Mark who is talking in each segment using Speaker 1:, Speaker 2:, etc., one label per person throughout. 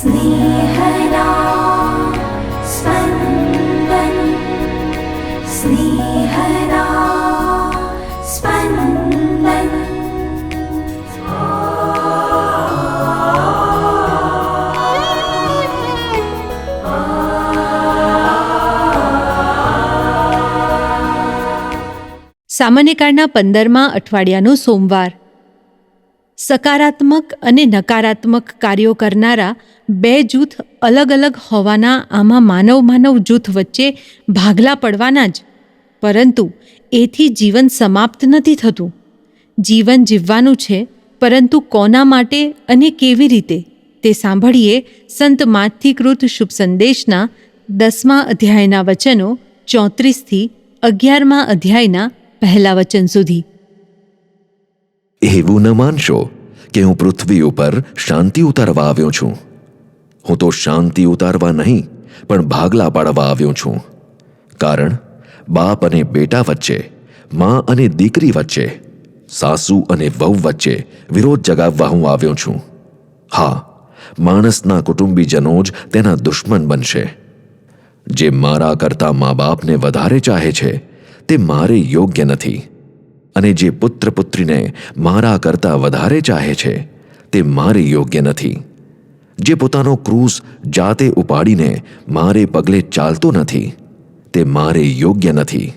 Speaker 1: स्नेहदा स्पन्दन स्नेहदा स्पन्दन।
Speaker 2: સામાન્ય કાળના 15મા અઠવાડિયાનો સોમવાર. સકારાત્મક અને નકારાત્મક કાર્યો કરનારા બે જૂથ અલગ અલગ હોવાના આમાં માનવ જૂથ વચ્ચે ભાગલા પડવાના જ. પરંતુ એથી જીવન સમાપ્ત નથી થતું. જીવન જીવવાનું છે, પરંતુ કોના માટે અને કેવી રીતે તે સાંભળીએ સંત માથીકૃત શુભ સંદેશના 10મા અધ્યાયના વચનો 34થી 11મા અધ્યાયના પહેલા વચન સુધી.
Speaker 3: એવું ન માનશો કે હું પૃથ્વી ઉપર શાંતિ ઉતારવા આવ્યો છું. હું તો શાંતિ ઉતારવા નહીં, પણ ભાગલા પાડવા આવ્યો છું. કારણ બાપ અને બેટા વચ્ચે, મા અને દીકરી વચ્ચે, સાસુ અને વહુ વચ્ચે વિરોધ જગાવવા હું આવ્યો છું. હા, માણસના કુટુંબીજનો જ તેના દુશ્મન બનશે. જે મારા કરતાં મા બાપને વધારે ચાહે છે તે મારે યોગ્ય નથી, અને જે પુત્ર પુત્રીને મારા કરતાં વધારે ચાહે છે તે મારે યોગ્ય નથી. જે પોતાનો ક્રૂસ જાતે ઉપાડીને મારે પગલે ચાલતો નથી તે મારે યોગ્ય નથી.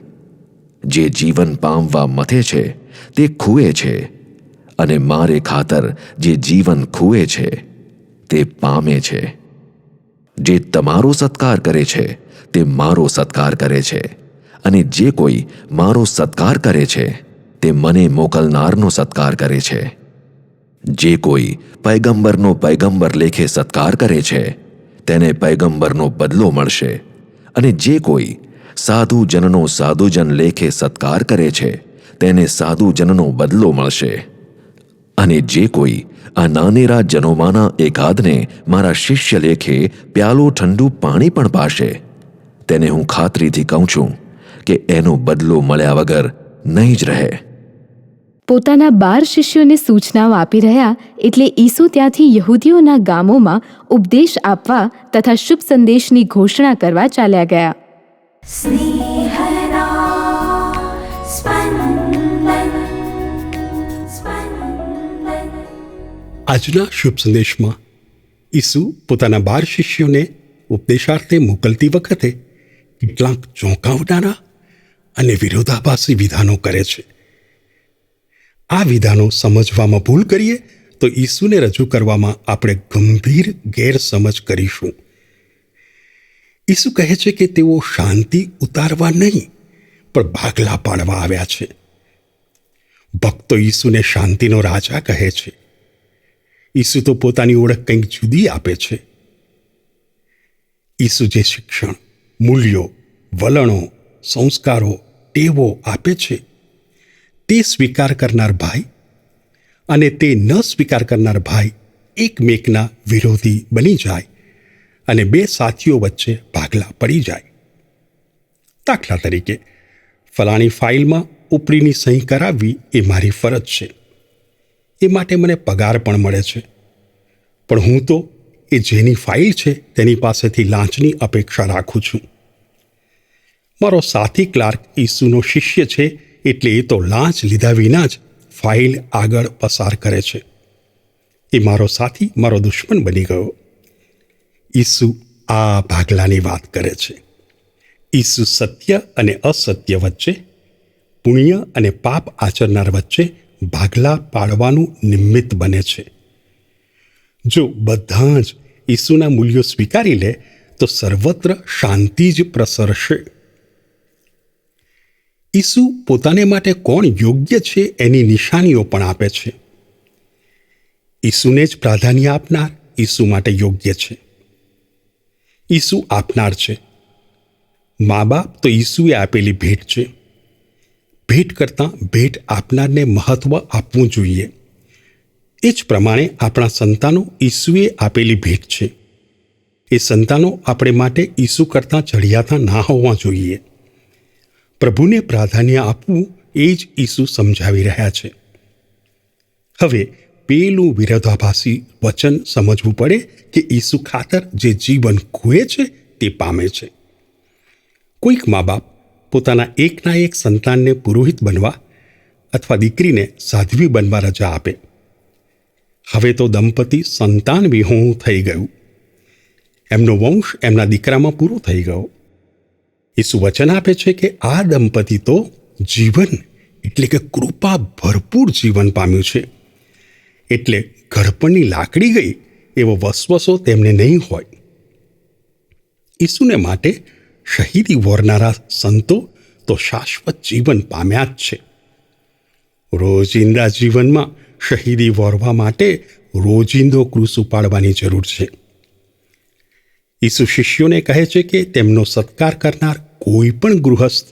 Speaker 3: જે જીવન પામવા મથે છે તે ખૂએ છે, અને મારે ખાતર જે જીવન ખૂએ છે તે પામે છે. જે તમારો સત્કાર કરે છે તે મારો સત્કાર કરે છે, અને જે કોઈ મારો સત્કાર કરે છે તે મને મોકલનારનો સત્કાર કરે છે. જે કોઈ પૈગંબરનો પૈગંબર લેખે સત્કાર કરે છે તેને પૈગંબરનો બદલો મળશે, અને જે કોઈ સાધુજનનો સાધુજન લેખે સત્કાર કરે છે તેને સાધુજનનો બદલો મળશે. અને જે કોઈ આ નાનેરા જનોમાંના એકાદને મારા શિષ્ય લેખે પ્યાલો ઠંડુ પાણી પણ પાશે, તેને હું ખાતરીથી કહું છું કે એનો બદલો મળ્યા વગર નહીં જ રહે.
Speaker 4: પોતાના 12 શિષ્યોને સૂચનાઓ આપી રહ્યા એટલે ઈસુ ત્યાંથી યહૂદીઓના ગામોમાં ઉપદેશ આપવા તથા શુભ સંદેશની ઘોષણા કરવા ચાલ્યા ગયા.
Speaker 1: સ્નેહદા સ્પંદન સ્પંદન.
Speaker 5: આજના શુભ સંદેશમાં ઈસુ પોતાના 12 શિષ્યોને ઉપદેશાર્થે મોકલતી વખતે કેટલાક ચોંકાવનારા અને વિરોધાભાસી વિધાનો કરે છે. આ વિધાનો સમજવામાં ભૂલ કરીએ તો ઈસુને રજૂ કરવામાં આપણે ગંભીર ગેરસમજ કરીશું. ઈસુ કહે છે કે તેઓ શાંતિ ઉતારવા નહીં, પણ ભાગલા પાડવા આવ્યા છે. ભક્તો ઈસુને શાંતિનો રાજા કહે છે. ઈસુ તો પોતાની ઓળખ કંઈક જુદી આપે છે. ઈસુ જે શિક્ષણ, મૂલ્યો, વલણો, સંસ્કારો, ટેવો આપે છે તે સ્વીકાર કરનાર ભાઈ અને તે ન સ્વીકાર કરનાર ભાઈ એકમેકના વિરોધી બની જાય અને બે સાથીઓ વચ્ચે ભાગલા પડી જાય. દાખલા તરીકે, ફલાણી ફાઇલમાં ઉપરીની સહી કરાવવી એ મારી ફરજ છે, એ માટે મને પગાર પણ મળે છે, પણ હું તો એ જેની ફાઇલ છે તેની પાસેથી લાંચની અપેક્ષા રાખું છું. મારો સાથી ક્લાર્ક ઈસુનો શિષ્ય છે એટલે એ તો લાંચ લીધા વિના જ ફાઇલ આગળ પસાર કરે છે. એ મારો સાથી મારો દુશ્મન બની ગયો. ઈસુ આ ભાગલાની વાત કરે છે. ઈસુ સત્ય અને અસત્ય વચ્ચે, પુણ્ય અને પાપ આચરનાર વચ્ચે ભાગલા પાડવાનું નિમિત્ત બને છે. જો બધા જ ઈસુના મૂલ્યો સ્વીકારી લે તો સર્વત્ર શાંતિ જ પ્રસરશે. ઈસુ પોતાને માટે કોણ યોગ્ય છે એની નિશાનીઓ પણ આપે છે. ઈસુને જ પ્રાધાન્ય આપનાર ઈસુ માટે યોગ્ય છે. ઈસુ આપનાર છે. મા બાપ તો ઈસુએ આપેલી ભેટ છે. ભેટ કરતાં ભેટ આપનારને મહત્વ આપવું જોઈએ. એ જ પ્રમાણે આપણા સંતાનો ઈસુએ આપેલી ભેટ છે. એ સંતાનો આપણે માટે ઈસુ કરતાં ચઢિયાતા ના હોવા જોઈએ. પ્રભુને પ્રાધાન્ય આપવું એ જ ઈસુ સમજાવી રહ્યા છે. હવે પેલું વિરોધાભાસી વચન સમજવું પડે કે ઈસુ ખાતર જે જીવન ખોએ છે તે પામે છે. કોઈક મા બાપ પોતાના એકના એક સંતાનને પુરોહિત બનવા અથવા દીકરીને સાધ્વી બનવા રજા આપે. હવે તો દંપતી સંતાન વિહોણું થઈ ગયું. એમનો વંશ એમના દીકરામાં પૂરો થઈ ગયો. ઈસુ વચન આપે છે કે આ દંપતી તો જીવન એટલે કે કૃપા ભરપૂર જીવન પામ્યું છે. એટલે ઘડપણની લાકડી ગઈ એવો વસવસો તેમને નહીં હોય. ઈસુને માટે શહીદી વોરનારા સંતો તો શાશ્વત જીવન પામ્યા જ છે. રોજિંદા જીવનમાં શહીદી વોરવા માટે રોજિંદો ક્રૂસ ઉપાડવાની જરૂર છે. ઈસુ શિષ્યોને કહે છે કે તેમનો સત્કાર કરનાર કોઈ પણ ગૃહસ્થ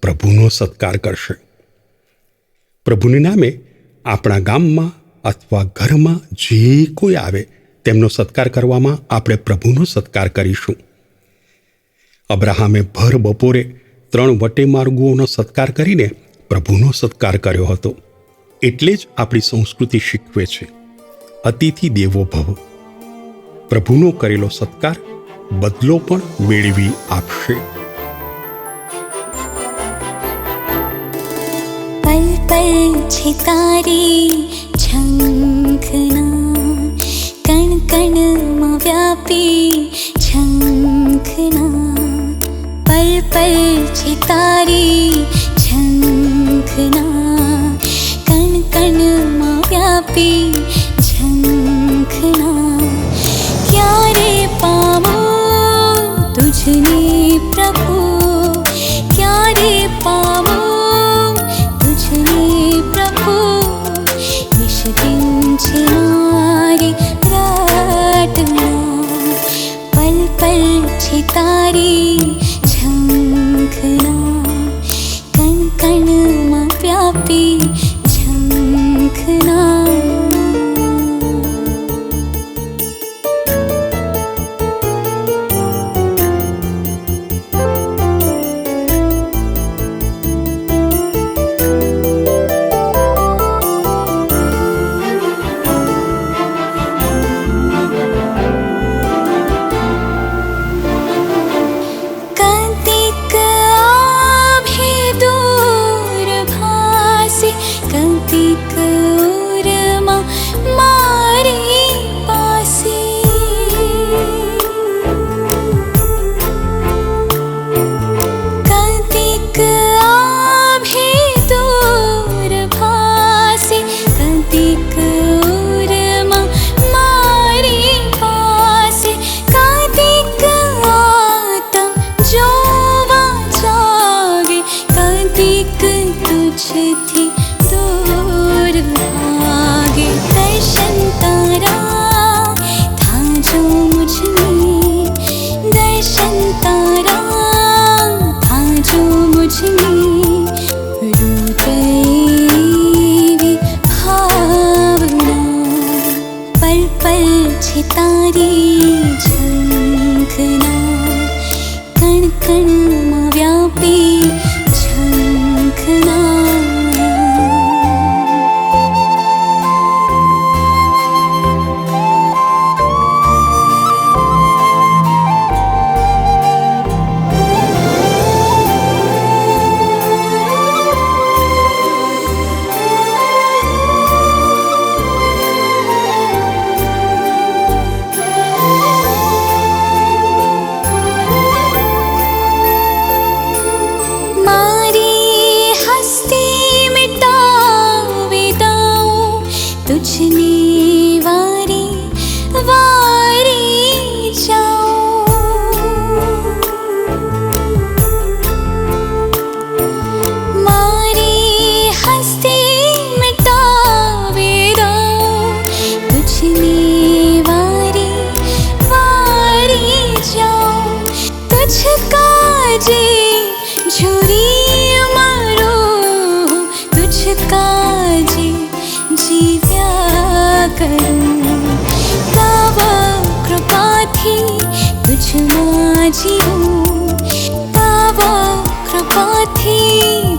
Speaker 5: પ્રભુનો સત્કાર કરશે. પ્રભુને નામે આપણા ગામમાં અથવા ઘરમાં જે કોઈ આવે તેમનો સત્કાર કરવામાં આપણે પ્રભુનો સત્કાર કરીશું. અબ્રાહામે ભર બપોરે 3 વટેમાર્ગુઓનો સત્કાર કરીને પ્રભુનો સત્કાર કર્યો હતો. એટલે જ આપણી સંસ્કૃતિ શીખવે છે અતિથિ દેવો ભવ. પ્રભુનો કરેલો સત્કાર બદલો પણ મેળવી આપશે.
Speaker 1: पल पल छे तारी झंखना, कण कण में व्यापी झंखना. पल पल छे तारी झंखना, कण कण में व्यापी झंखना. क्यारे पामो तुझने प्रभु, क्यारे पामो तुझने प्रभु. निश दिन छे मारी प्रार्थना, पल पल छे तारी झंखना, कण कण में व्यापी झंखना.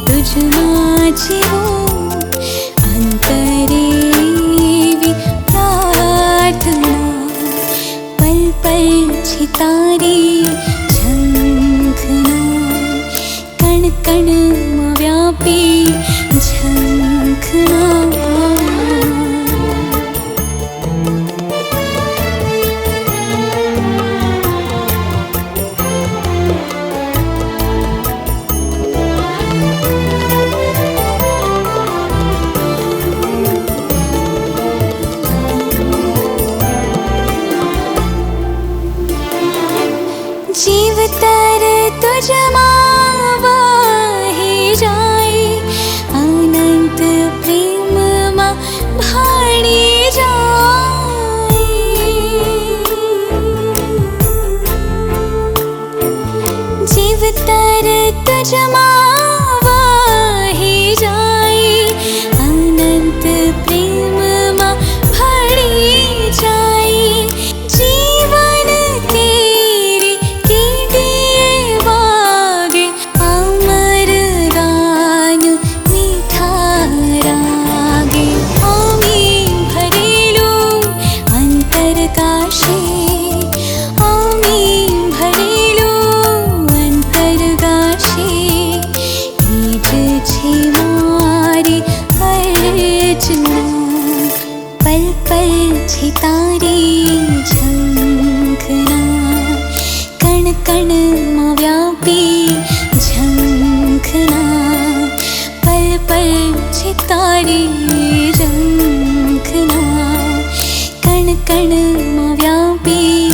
Speaker 1: तुझमा जीवो अंतरे છે તારી ઝંખના, કણ કણમાં વ્યાપી ઝંખના. જીવ તર તુજમાં વહી જાય, અનંત પ્રેમમાં ભાળી જાય. જીવ તર તુજમાં વહી જાય, અનંત પ્રેમમાં ભાળી જાય. જીવન કેરી કીડીએ વાગે, અમર ગાન મીઠા રાગે. અમી ભરેલું અંતરકાશે, અમી ભરેલું અંતરકાશે. એ જ છે મારી અર્ચના, પલ પલ છે તારી ઝંખના, કણ કણમાં વ્યાપી ઝંખના. પલ પલ છે તારી ઝંખના, કણ કણમાં વ્યાપી